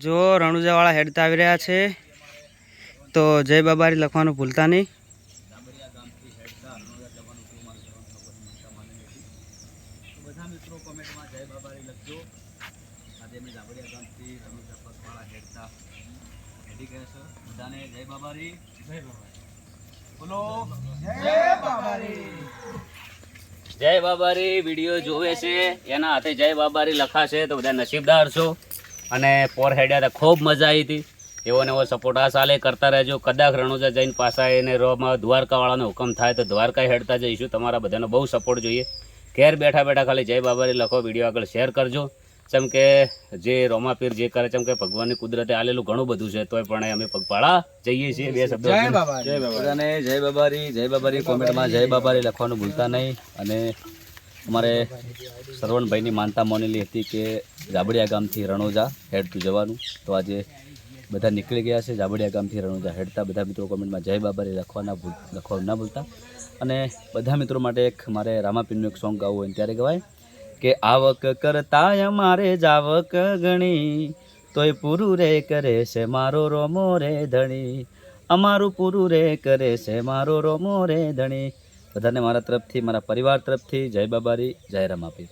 જો રણુજાવાળા હેડતા આવી રહ્યા છે તો જય બાબારી લખવાનું ભૂલતા નહીં। બધા મિત્રો કોમેન્ટમાં જય બાબારી લખજો। આજે અમે જાબડિયા ગામથી રણુજા પગપાળા હેડતા હેડી ગયા છે। બધાને જય બાબારી, જય બાબારી બોલો, જય બાબારી, જય બાબારી। વિડીયો જોવે છે એના હાથે જય બાબારી લખાશે તો બધા નસીબદાર છો। અને પોર હેડ્યા હતા, ખૂબ મજા આવી હતી। એવો ને એવો સપોર્ટ આ સાલે કરતા રહેજો। કદાચ રણુજા જઈને પાછા એને રોમાં દ્વારકાવાળાનો હુકમ થાય તો દ્વારકા હેડતા જઈશું। તમારા બધાનો બહુ સપોર્ટ જોઈએ। ઘેર બેઠા બેઠા ખાલી જય બાબારી લખો, વિડીયો આગળ શેર કરજો। જેમ કે જે રોમાપીર જે કરે છે, કે ભગવાનની કુદરતે આલેલું ઘણું બધું છે, તોય પણ અમે પગપાળા જઈએ છીએ। બે શબ્દો જય બાબારી, જય બાબારી, જય બાબારી। કોમેન્ટમાં જય બાબારી લખવાનું ભૂલતા નહીં। અને અમારે શ્રવણભાઈની માનતા માનેલી હતી કે જાબડિયા ગામથી રણોજા હેડતું જવાનું, તો આજે બધા નીકળી ગયા છે જાબડિયા ગામથી રણોજા હેડતા। બધા મિત્રો કોમેન્ટમાં જય બાબારી લખવાનું ના ભૂલતા। અને બધા મિત્રો માટે એક મારે રામાપીરનું એક સોંગ ગાવું હોય ત્યારે ગવાય કે આવક કરતા અમારે જાવક ગણી, તોય પૂરું રે કરે છે મારો રોમો રે ધણી, અમારું પૂરું રે કરે છે મારો રોમો રે ધણી। બધાને મારા તરફથી, મારા પરિવાર તરફથી જય બાબારી, જય રામાપીર।